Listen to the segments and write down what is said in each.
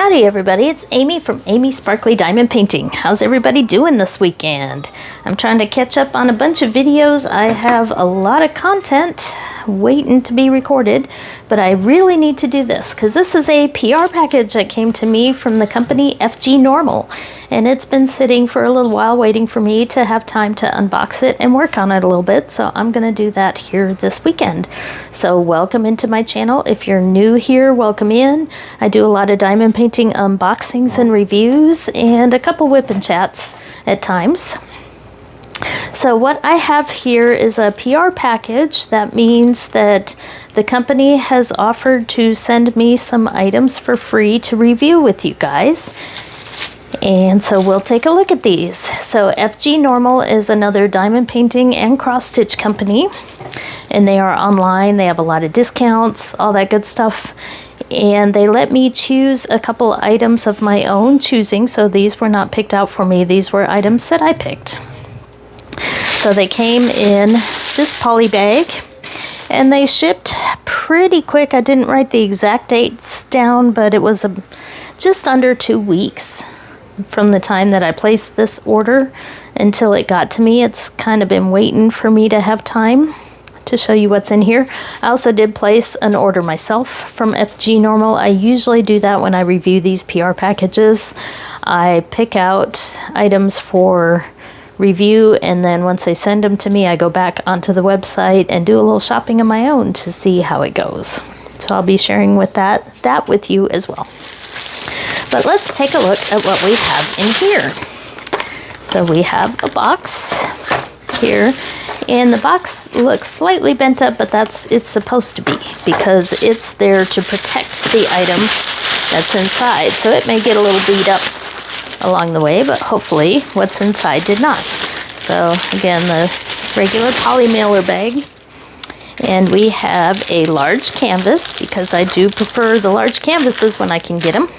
Howdy everybody, it's Amy from Amy Sparkly Diamond Painting. How's everybody doing this weekend? I'm trying to catch up on a bunch of videos. I have a lot of content waiting to be recorded, but I really need to do this because this is a PR package that came to me from the company FGNormal, and it's been sitting for a little while waiting for me to have time to unbox it and work on it a little bit, so I'm going to do that here this weekend. So welcome into my channel. If you're new here, welcome in. I do a lot of diamond painting unboxings and reviews and a couple whip and chats at times. So what I have here is a PR package. That means that the company has offered to send me some items for free to review with you guys. And so we'll take a look at these. So FGNormal is another diamond painting and cross stitch company, and they are online. They have a lot of discounts, all that good stuff. And they let me choose a couple items of my own choosing. So these were not picked out for me. These were items that I picked. So they came in this poly bag, and they shipped pretty quick. I didn't write the exact dates down, but it was just under 2 weeks from the time that I placed this order until it got to me. It's kind of been waiting for me to have time to show you what's in here. I also did place an order myself from FGNormal. I usually do that when I review these PR packages. I pick out items for review, and then once they send them to me, I go back onto the website and do a little shopping of my own to see how it goes. So I'll be sharing with that with you as well. But let's take a look at what we have in here. So we have a box here, and the box looks slightly bent up, but it's supposed to be, because it's there to protect the item that's inside. So it may get a little beat up along the way, but hopefully what's inside did not. So again, the regular poly mailer bag, and we have a large canvas, because I do prefer the large canvases when I can get them,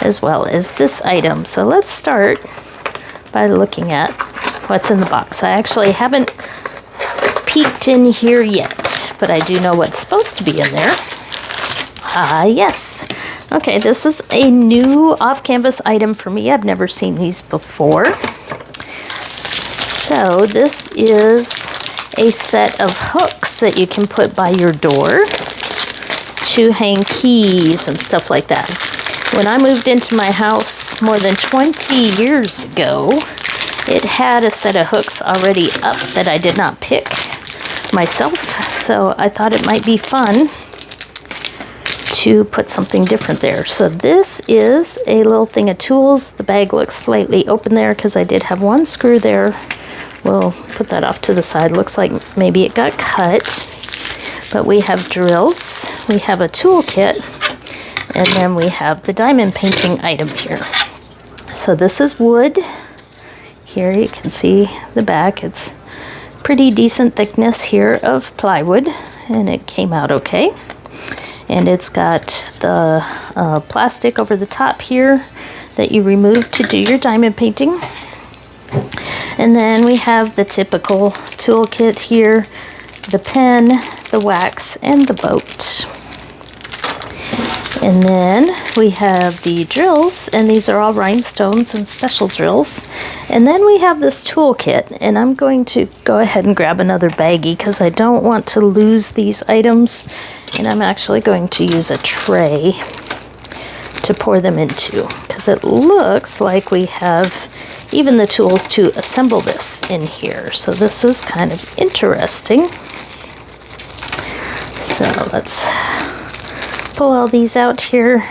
as well as this item. So let's start by looking at what's in the box. I actually haven't peeked in here yet, but I do know what's supposed to be in there. Yes. Okay, this is a new off-canvas item for me. I've never seen these before. So this is a set of hooks that you can put by your door to hang keys and stuff like that. When I moved into my house more than 20 years ago, it had a set of hooks already up that I did not pick myself, so I thought it might be fun to put something different there. So this is a little thing of tools. The bag looks slightly open there because I did have one screw there. We'll put that off to the side. Looks like maybe it got cut. But we have drills, we have a toolkit, and then we have the diamond painting item here. So this is wood. Here you can see the back. It's pretty decent thickness here of plywood, and it came out okay. And it's got the plastic over the top here that you remove to do your diamond painting. And then we have the typical toolkit here, the pen, the wax, and the boat. And then we have the drills, and these are all rhinestones and special drills. And then we have this toolkit, and I'm going to go ahead and grab another baggie because I don't want to lose these items. And I'm actually going to use a tray to pour them into, because it looks like we have even the tools to assemble this in here. So this is kind of interesting. So let's pull all these out here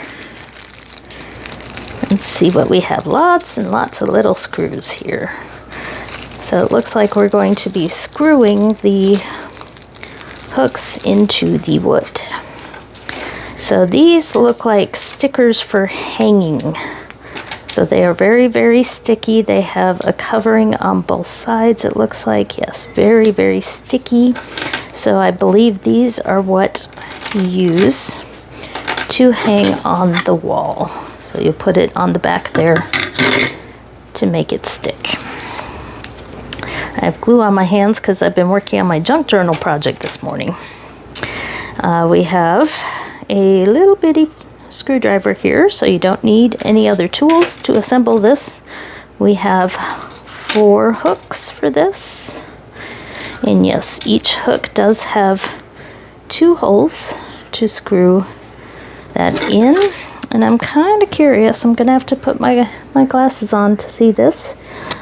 and see what we have. Lots and lots of little screws here. So it looks like we're going to be screwing the hooks into the wood. So these look like stickers for hanging. So they are very, very sticky. They have a covering on both sides, it looks like. Yes, very, very sticky. So I believe these are what you use to hang on the wall. So you put it on the back there to make it stick. I have glue on my hands because I've been working on my junk journal project this morning. We have a little bitty screwdriver here, so you don't need any other tools to assemble this. We have 4 hooks for this. And yes, each hook does have 2 holes to screw that in. And I'm kind of curious. I'm going to have to put my glasses on to see this.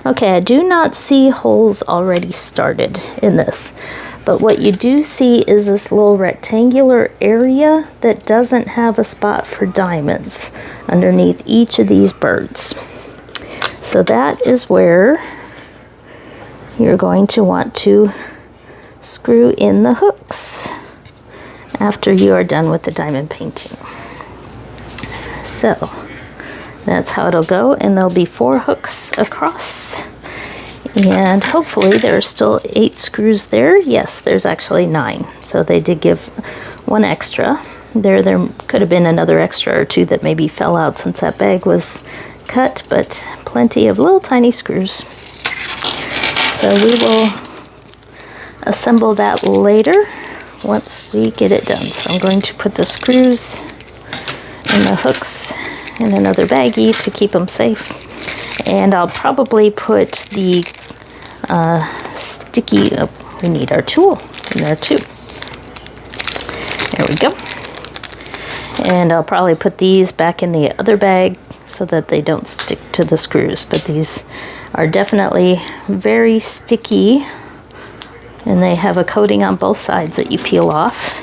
Okay, I do not see holes already started in this. But what you do see is this little rectangular area that doesn't have a spot for diamonds underneath each of these birds. So that is where you're going to want to screw in the hooks after you are done with the diamond painting. So that's how it'll go, and there'll be 4 hooks across, and hopefully there are still 8 screws there. Yes, there's actually 9, so they did give 1 extra. There could have been another extra or 2 that maybe fell out since that bag was cut, but plenty of little tiny screws. So we will assemble that later once we get it done. So I'm going to put the screws and the hooks in another baggie to keep them safe. And I'll probably put the sticky, we need our tool in there too. There we go. And I'll probably put these back in the other bag so that they don't stick to the screws. But these are definitely very sticky, and they have a coating on both sides that you peel off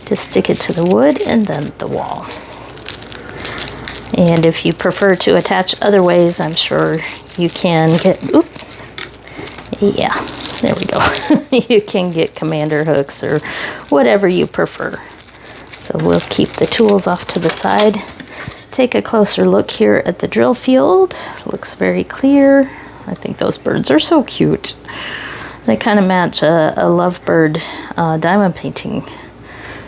to stick it to the wood and then the wall. And if you prefer to attach other ways, I'm sure you can get, yeah, there we go. You can get commander hooks or whatever you prefer. So we'll keep the tools off to the side. Take a closer look here at the drill field. Looks very clear. I think those birds are so cute. They kind of match a lovebird diamond painting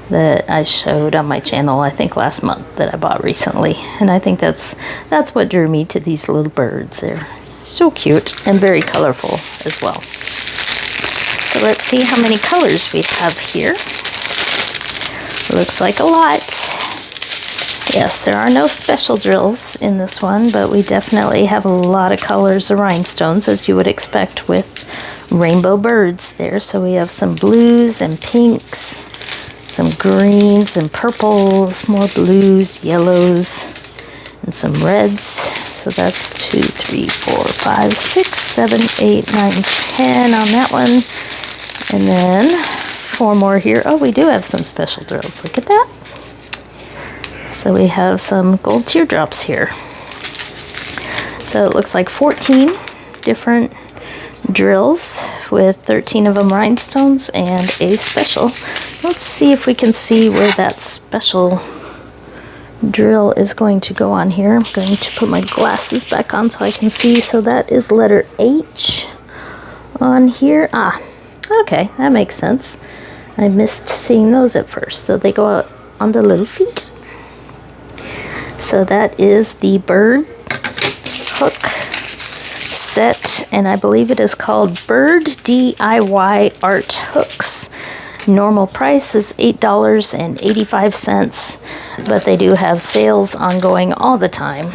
that I showed on my channel, I think last month, that I bought recently. And I think that's what drew me to these little birds. They're so cute and very colorful as well. So let's see how many colors we have here. Looks like a lot. Yes, there are no special drills in this one, but we definitely have a lot of colors of rhinestones, as you would expect with rainbow birds there. So we have some blues and pinks, some greens and purples, more blues, yellows, and some reds. So that's 2, 3, 4, 5, 6, 7, 8, 9, 10 on that one. And then 4 more here. Oh, we do have some special drills. Look at that. So we have some gold teardrops here. So it looks like 14 different drills with 13 of them rhinestones and a special. Let's see if we can see where that special drill is going to go on here. I'm going to put my glasses back on so I can see. So that is letter H on here. Okay, that makes sense. I missed seeing those at first. So they go out on the little feet. So that is the bird hook set, and I believe it is called Bird DIY Art Hooks. Normal price is $8.85, but they do have sales ongoing all the time.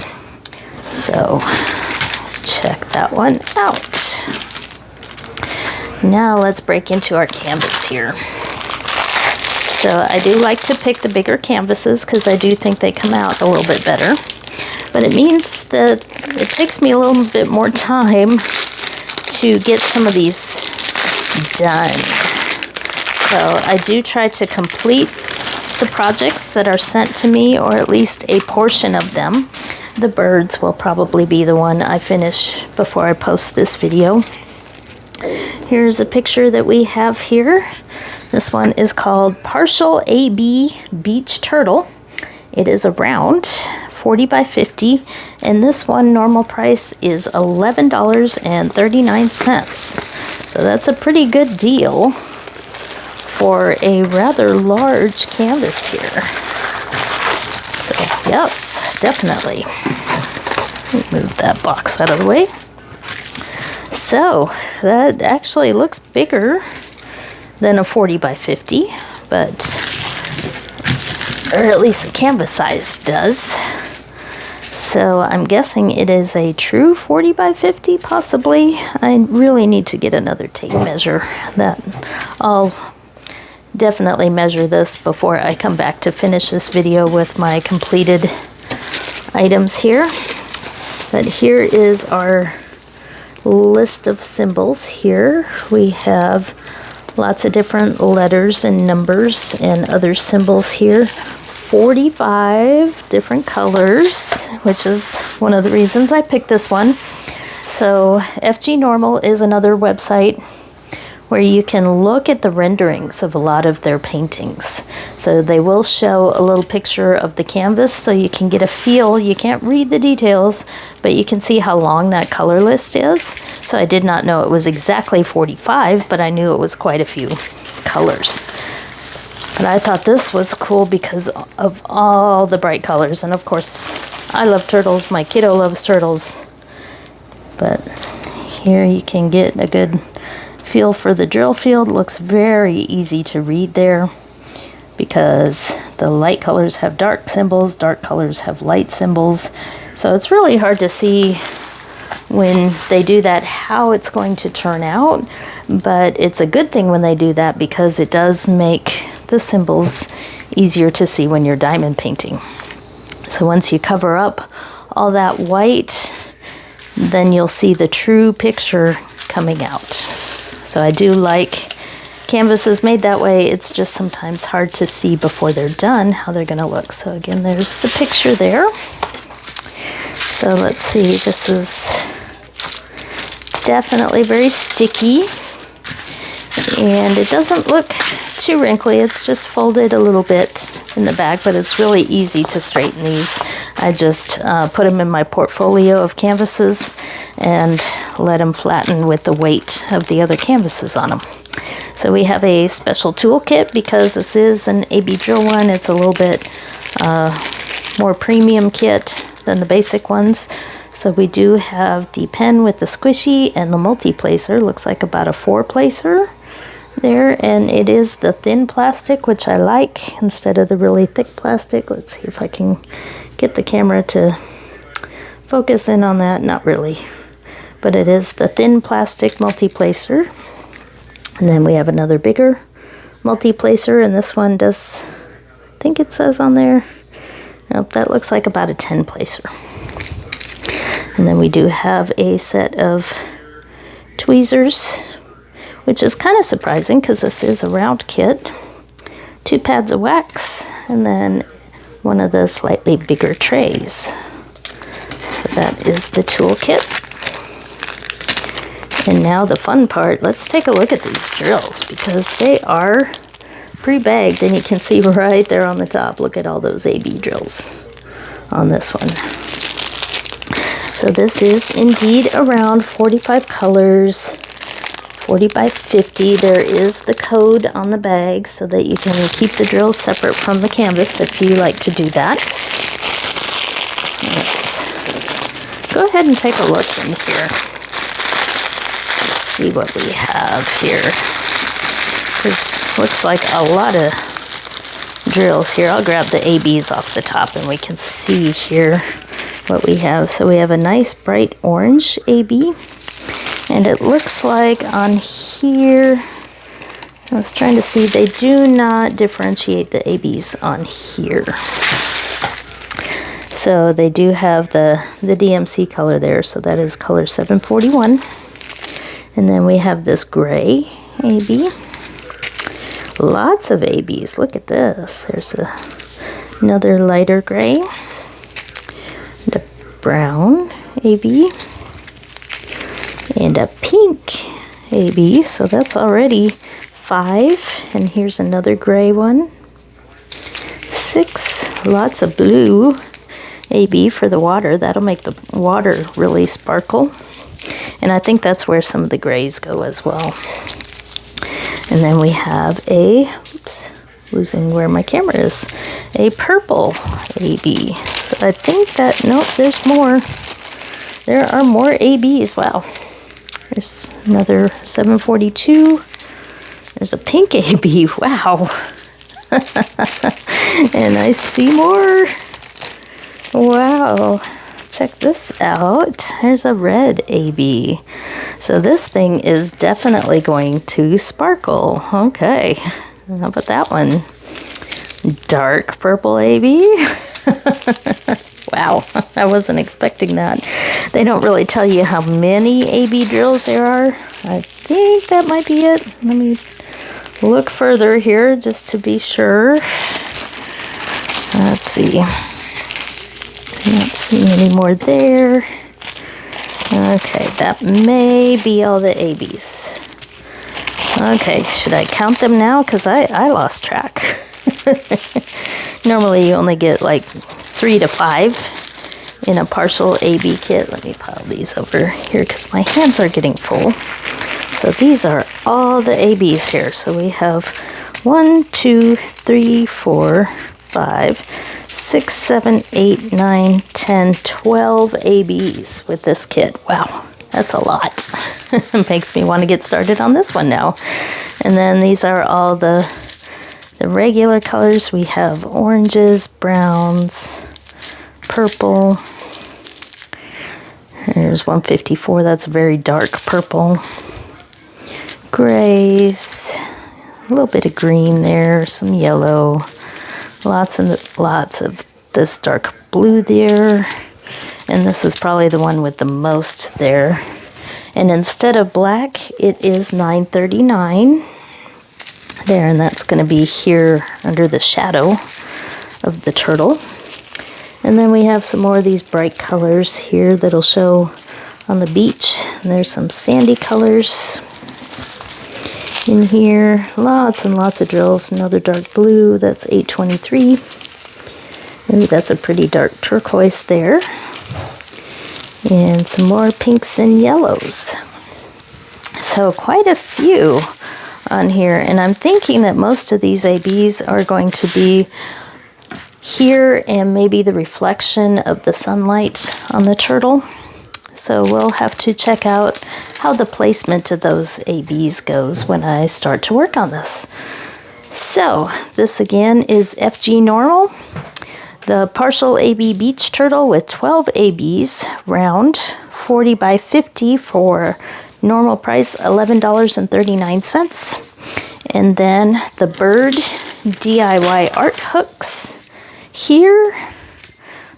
So check that one out. Now let's break into our canvas here. So I do like to pick the bigger canvases because I do think they come out a little bit better. But it means that it takes me a little bit more time to get some of these done. So I do try to complete the projects that are sent to me, or at least a portion of them. The birds will probably be the one I finish before I post this video. Here's a picture that we have here. This one is called Partial AB Beach Turtle. It is a round 40 by 50, and this one normal price is $11.39. So that's a pretty good deal for a rather large canvas here. So yes, definitely. Move that box out of the way. So that actually looks bigger than a 40 by 50, but or at least the canvas size does. So I'm guessing it is a true 40 by 50, possibly. I really need to get another tape measure. That I'll definitely measure this before I come back to finish this video with my completed items here. But here is our list of symbols here. We have lots of different letters and numbers and other symbols here. 45 different colors, which is one of the reasons I picked this one. So FGNormal is another website where you can look at the renderings of a lot of their paintings. So they will show a little picture of the canvas so you can get a feel. You can't read the details, but you can see how long that color list is. So I did not know it was exactly 45, but I knew it was quite a few colors. But I thought this was cool because of all the bright colors. And of course, I love turtles. My kiddo loves turtles. But here you can get a good feel for the drill field. Looks very easy to read there because the light colors have dark symbols, dark colors have light symbols. So it's really hard to see when they do that how it's going to turn out. But it's a good thing when they do that because it does make the symbols easier to see when you're diamond painting. So once you cover up all that white, then you'll see the true picture coming out. So I do like canvases made that way. It's just sometimes hard to see before they're done how they're going to look. So again, there's the picture there. So let's see, this is definitely very sticky. And it doesn't look too wrinkly. It's just folded a little bit in the back, but it's really easy to straighten these. I just put them in my portfolio of canvases and let them flatten with the weight of the other canvases on them. So we have a special toolkit because this is an AB drill one. It's a little bit more premium kit than the basic ones. So we do have the pen with the squishy and the multi-placer. Looks like about a 4-placer there, and it is the thin plastic, which I like instead of the really thick plastic. Let's see if I can get the camera to focus in on that. Not really, but it is the thin plastic multi-placer. And then we have another bigger multi-placer, and this one does, I think it says on there, nope, that looks like about a 10-placer. And then we do have a set of tweezers, which is kind of surprising because this is a round kit. 2 pads of wax, and then one of the slightly bigger trays. So that is the toolkit. And now the fun part, let's take a look at these drills because they are pre-bagged, and you can see right there on the top, look at all those AB drills on this one. So this is indeed around 45 colors, 40 by 50. There is the code on the bag so that you can keep the drills separate from the canvas if you like to do that. Let's go ahead and take a look in here. Let's see what we have here. This looks like a lot of drills here. I'll grab the ABs off the top and we can see here what we have. So we have a nice bright orange AB, and it looks like on here, I was trying to see, they do not differentiate the ABs on here. So they do have the DMC color there, so that is color 741. And then we have this gray AB. Lots of ABs, look at this. There's another lighter gray. And a brown AB. And a pink AB, so that's already 5. And here's another gray one. 6. Lots of blue AB for the water. That'll make the water really sparkle. And I think that's where some of the grays go as well. And then we have a, oops, losing where my camera is, a purple AB. So I think that, nope, there's more. There are more ABs, wow. There's another 742. There's a pink AB, wow. And I see more. Wow. Check this out. There's a red AB. So this thing is definitely going to sparkle. Okay. How about that one? Dark purple AB. Wow, I wasn't expecting that. They don't really tell you how many AB drills there are. I think that might be it. Let me look further here just to be sure. Let's see. Not seeing any more there. Okay, that may be all the ABs. Okay, should I count them now? Because I lost track. Normally you only get like 3 to 5 in a partial AB kit. Let me pile these over here because my hands are getting full. So these are all the ABs here. So we have 1, 2, 3, 4, 5, 6, 7, 8, 9, 10, 12 ABs with this kit. Wow, that's a lot. It makes me want to get started on this one now. And then these are all the regular colors. We have oranges, browns, purple. Here's 154, that's very dark purple. Grays, a little bit of green there, some yellow, lots and lots of this dark blue there. And this is probably the one with the most there. And instead of black, it is $9.39 there, and that's going to be here under the shadow of the turtle. And then we have some more of these bright colors here that'll show on the beach. And there's some sandy colors in here. Lots and lots of drills. Another dark blue, that's $8.23. Ooh, that's a pretty dark turquoise there. And some more pinks and yellows. So quite a few on here, and I'm thinking that most of these ABs are going to be here and maybe the reflection of the sunlight on the turtle. So we'll have to check out how the placement of those ABs goes when I start to work on this. So this again is FGNormal, the partial AB beach turtle with 12 ABs, round, 40 by 50 for normal price $11.39. And then the bird DIY art hooks here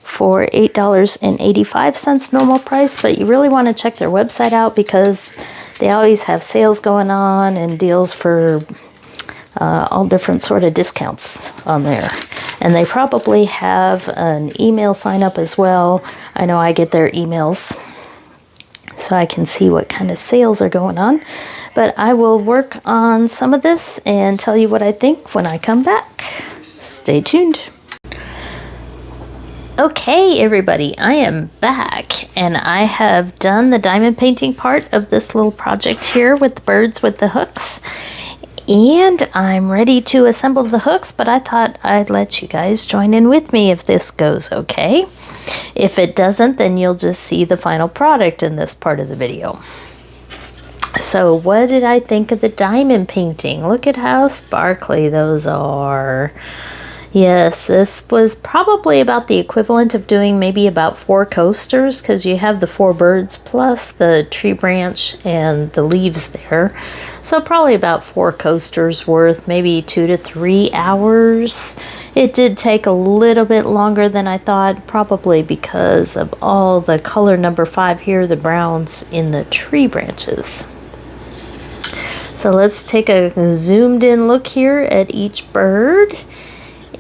for $8.85 normal price, but you really want to check their website out because they always have sales going on and deals for all different sort of discounts on there. And they probably have an email sign up as well. I know I get their emails, so I can see what kind of sales are going on. But I will work on some of this and tell you what I think when I come back. Stay tuned. Okay, everybody, I am back, and I have done the diamond painting part of this little project here with the birds with the hooks. And I'm ready to assemble the hooks, but I thought I'd let you guys join in with me if this goes okay. If it doesn't, then you'll just see the final product in this part of the video. So what did I think of the diamond painting? Look at how sparkly those are. Yes, this was probably about the equivalent of doing maybe about 4 coasters, because you have the 4 birds plus the tree branch and the leaves there. So probably about 4 coasters worth, maybe 2 to 3 hours. It did take a little bit longer than I thought, probably because of all the color number 5 here, the browns in the tree branches. So let's take a zoomed in look here at each bird.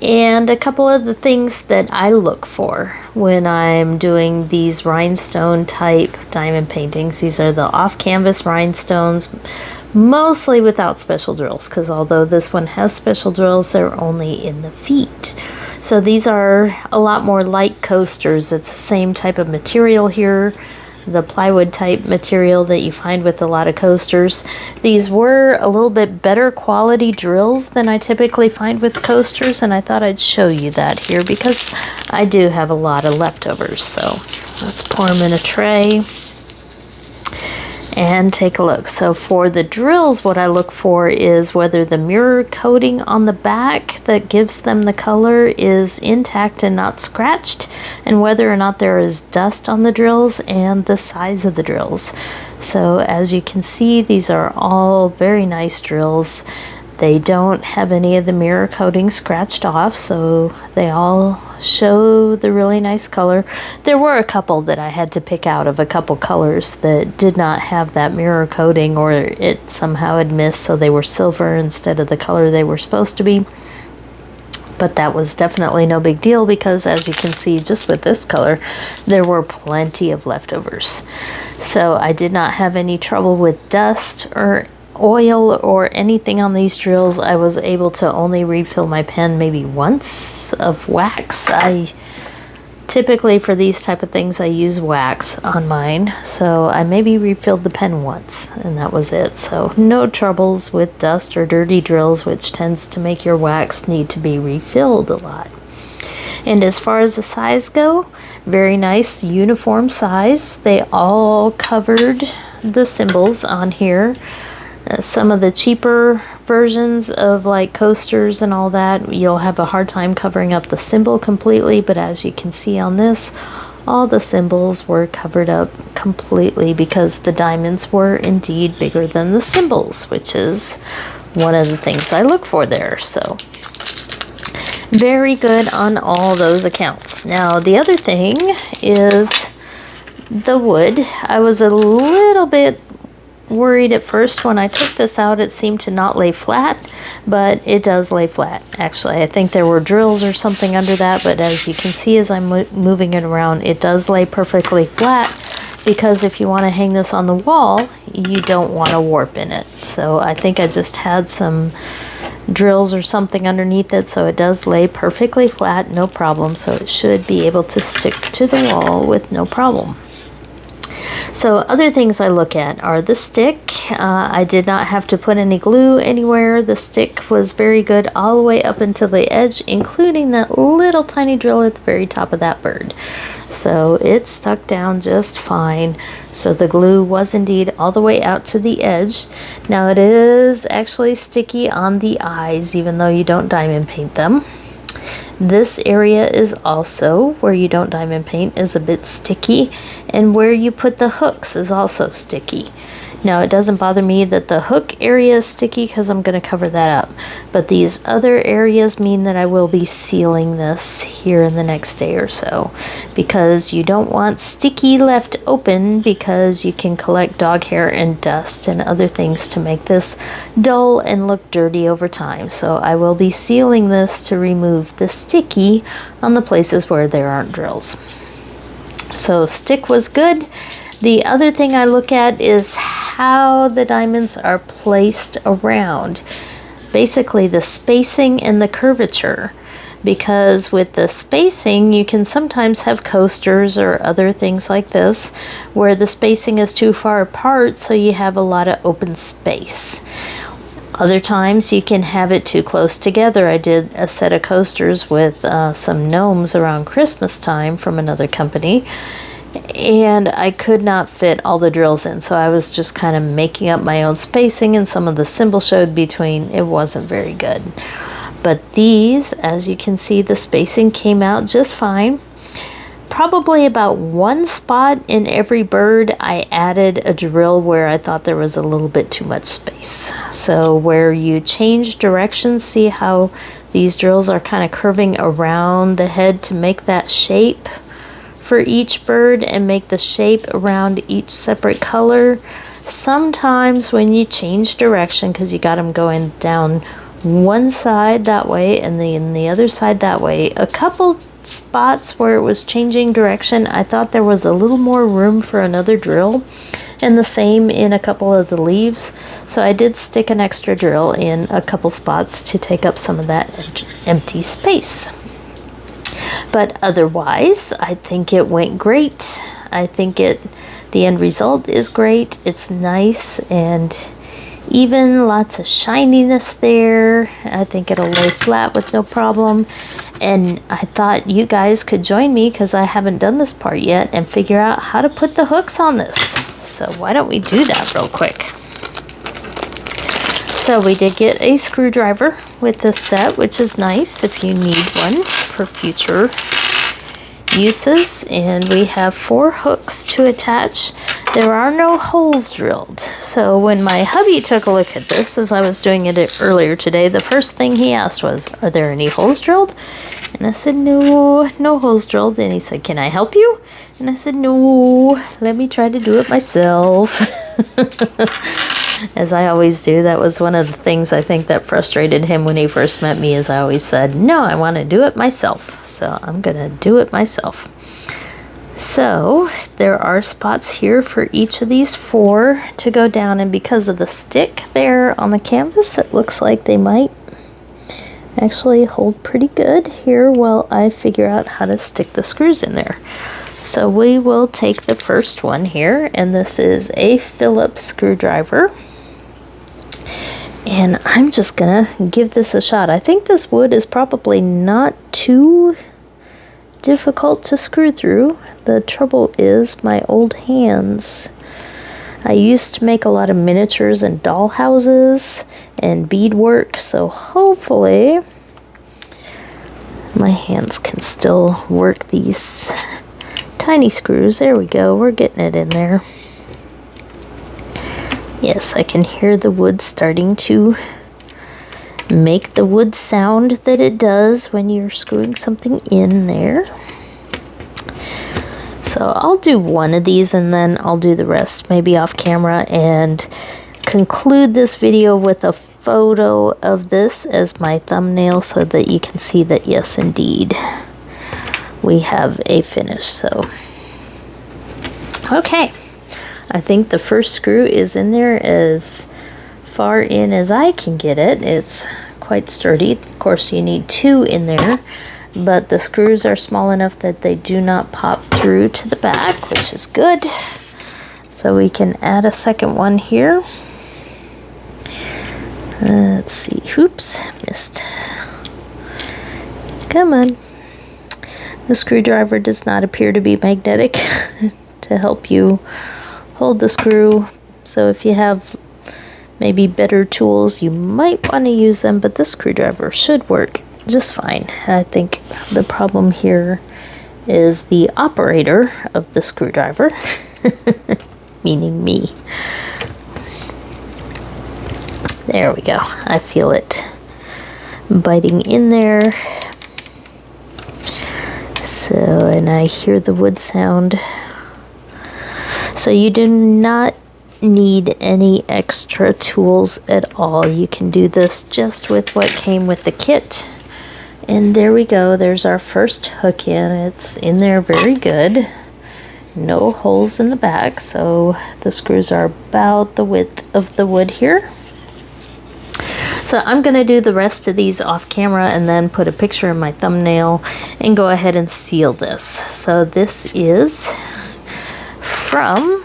And a couple of the things that I look for when I'm doing these rhinestone type diamond paintings. These are the off-canvas rhinestones, mostly without special drills, because although this one has special drills, they're only in the feet. So these are a lot more light coasters. It's the same type of material here, the plywood type material that you find with a lot of coasters. These were a little bit better quality drills than I typically find with coasters, and I thought I'd show you that here because I do have a lot of leftovers. So let's pour them in a tray. and take a look. So for the drills, what I look for is whether the mirror coating on the back that gives them the color is intact and not scratched, and whether or not there is dust on the drills, and the size of the drills. So as you can see, these are all very nice drills. They don't have any of the mirror coating scratched off, so they all show the really nice color. There were a couple that I had to pick out of a couple colors that did not have that mirror coating, or it somehow had missed, so they were silver instead of the color they were supposed to be. But that was definitely no big deal, because as you can see, just with this color, there were plenty of leftovers. So I did not have any trouble with dust or oil or anything on these drills. I was able to only refill my pen maybe once of wax. I typically, for these type of things, I use wax on mine, so I maybe refilled the pen once, and that was it. So no troubles with dust or dirty drills, which tends to make your wax need to be refilled a lot. And as far as the size go, very nice uniform size. They all covered the symbols on here. Some of the cheaper versions of like coasters and all that, you'll have a hard time covering up the symbol completely, but as you can see on this, all the symbols were covered up completely because the diamonds were indeed bigger than the symbols, which is one of the things I look for there. So very good on all those accounts. Now the other thing is the wood. I was a little bit worried at first when I took this out. It seemed to not lay flat, but it does lay flat. Actually, I think there were drills or something under that, but as you can see as I'm moving it around, it does lay perfectly flat, because if you want to hang this on the wall, you don't want a warp in it. So I think I just had some drills or something underneath it, so it does lay perfectly flat, no problem. So it should be able to stick to the wall with no problem. So other things I look at are the stick. I did not have to put any glue anywhere. The stick was very good all the way up until the edge, including that little tiny drill at the very top of that bird. So it stuck down just fine. So the glue was indeed all the way out to the edge. Now it is actually sticky on the eyes, even though you don't diamond paint them. This area is also, where you don't diamond paint, is a bit sticky, and where you put the hooks is also sticky. Now it doesn't bother me that the hook area is sticky, because I'm going to cover that up, but these other areas mean that I will be sealing this here in the next day or so, because you don't want sticky left open, because you can collect dog hair and dust and other things to make this dull and look dirty over time. So I will be sealing this to remove the sticky on the places where there aren't drills. So stick was good. The other thing I look at is how the diamonds are placed around. Basically the spacing and the curvature. Because with the spacing, you can sometimes have coasters or other things like this where the spacing is too far apart, so you have a lot of open space. Other times you can have it too close together. I did a set of coasters with some gnomes around Christmas time from another company, and I could not fit all the drills in, so I was just kind of making up my own spacing, and some of the symbols showed between. It wasn't very good. But these, as you can see, the spacing came out just fine. Probably about one spot in every bird I added a drill where I thought there was a little bit too much space. So where you change direction, see how these drills are kind of curving around the head to make that shape for each bird and make the shape around each separate color. Sometimes when you change direction, because you got them going down one side that way and then the other side that way, a couple spots where it was changing direction, I thought there was a little more room for another drill, and the same in a couple of the leaves. So I did stick an extra drill in a couple spots to take up some of that empty space. But otherwise, I think it went great. I think the end result is great. It's nice and even, lots of shininess there. I think it'll lay flat with no problem. And I thought you guys could join me, because I haven't done this part yet, and figure out how to put the hooks on this. So why don't we do that real quick? So we did get a screwdriver with this set, which is nice if you need one for future uses. And we have 4 hooks to attach. There are no holes drilled. So when my hubby took a look at this as I was doing it earlier today, the first thing he asked was, are there any holes drilled? And I said, no, no holes drilled. And he said, can I help you? And I said, no, let me try to do it myself. As I always do. That was one of the things I think that frustrated him when he first met me, is I always said, no, I want to do it myself. So I'm going to do it myself. So there are spots here for each of these 4 to go down, and because of the stick there on the canvas, it looks like they might actually hold pretty good here while I figure out how to stick the screws in there. So we will take the first one here, and this is a Phillips screwdriver. And I'm just gonna give this a shot. I think this wood is probably not too difficult to screw through. The trouble is my old hands. I used to make a lot of miniatures and doll houses and beadwork, so hopefully my hands can still work these tiny screws. There we go, we're getting it in there. Yes, I can hear the wood starting to make the wood sound that it does when you're screwing something in there. So I'll do one of these and then I'll do the rest maybe off camera, and conclude this video with a photo of this as my thumbnail, so that you can see that yes, indeed, we have a finish. So okay, I think the first screw is in there as far in as I can get it. It's quite sturdy. Of course, you need 2 in there, but the screws are small enough that they do not pop through to the back, which is good. So we can add a second one here. Let's see. Oops, missed. Come on. The screwdriver does not appear to be magnetic to help you hold the screw. So if you have maybe better tools, you might want to use them, but this screwdriver should work just fine. I think the problem here is the operator of the screwdriver, meaning me. There we go. I feel it biting in there. So, and I hear the wood sound. So you do not need any extra tools at all. You can do this just with what came with the kit. And there we go. There's our first hook in. It's in there very good. No holes in the back, so the screws are about the width of the wood here. So I'm going to do the rest of these off camera and then put a picture in my thumbnail and go ahead and seal this. So this is from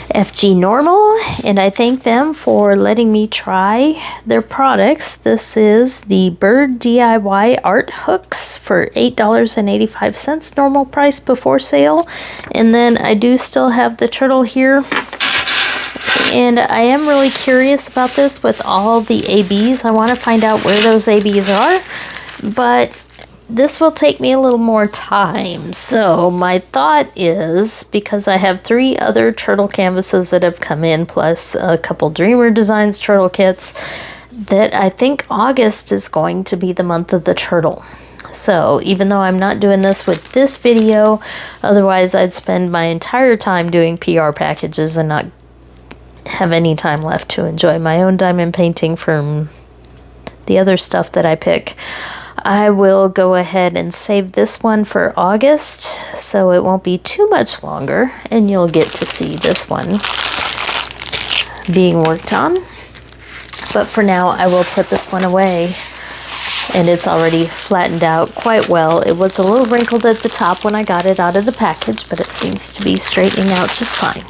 FGNormal, and I thank them for letting me try their products. This is the Bird DIY Art Hooks for $8.85, normal price before sale. And then I do still have the turtle here. And I am really curious about this with all the ABs. I want to find out where those ABs are, but this will take me a little more time. So my thought is, because I have 3 other turtle canvases that have come in, plus a couple Dreamer Designs turtle kits, that I think August is going to be the month of the turtle. So even though I'm not doing this with this video, otherwise I'd spend my entire time doing PR packages and not have any time left to enjoy my own diamond painting from the other stuff that I pick. I will go ahead and save this one for August, so it won't be too much longer, and you'll get to see this one being worked on. But for now, I will put this one away, and it's already flattened out quite well. It was a little wrinkled at the top when I got it out of the package, but it seems to be straightening out just fine.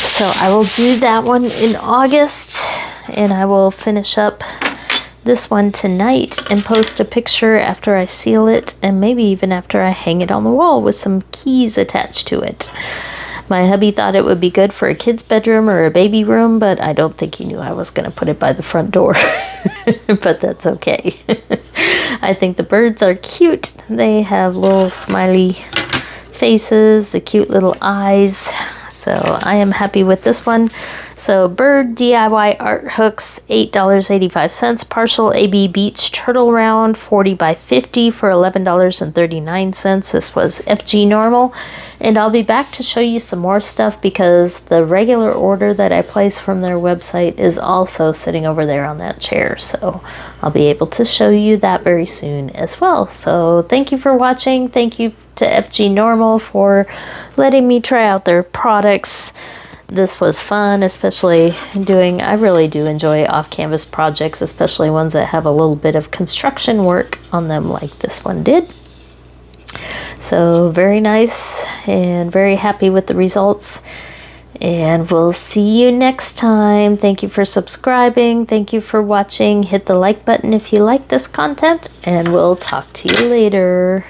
So I will do that one in August, and I will finish up this one tonight and post a picture after I seal it, and maybe even after I hang it on the wall with some keys attached to it. My hubby thought it would be good for a kid's bedroom or a baby room, but I don't think he knew I was going to put it by the front door. But that's okay. I think the birds are cute. They have little smiley faces, the cute little eyes. So I am happy with this one. So bird DIY art hooks, $8.85. Partial AB beach turtle round, 40 by 50 for $11.39. This was FGNormal. And I'll be back to show you some more stuff because the regular order that I placed from their website is also sitting over there on that chair. So I'll be able to show you that very soon as well. So thank you for watching. Thank you to FGNormal for letting me try out their products. This was fun, especially I really do enjoy off-canvas projects, especially ones that have a little bit of construction work on them like this one did. So very nice and very happy with the results. And we'll see you next time. Thank you for subscribing. Thank you for watching. Hit the like button if you like this content, and we'll talk to you later.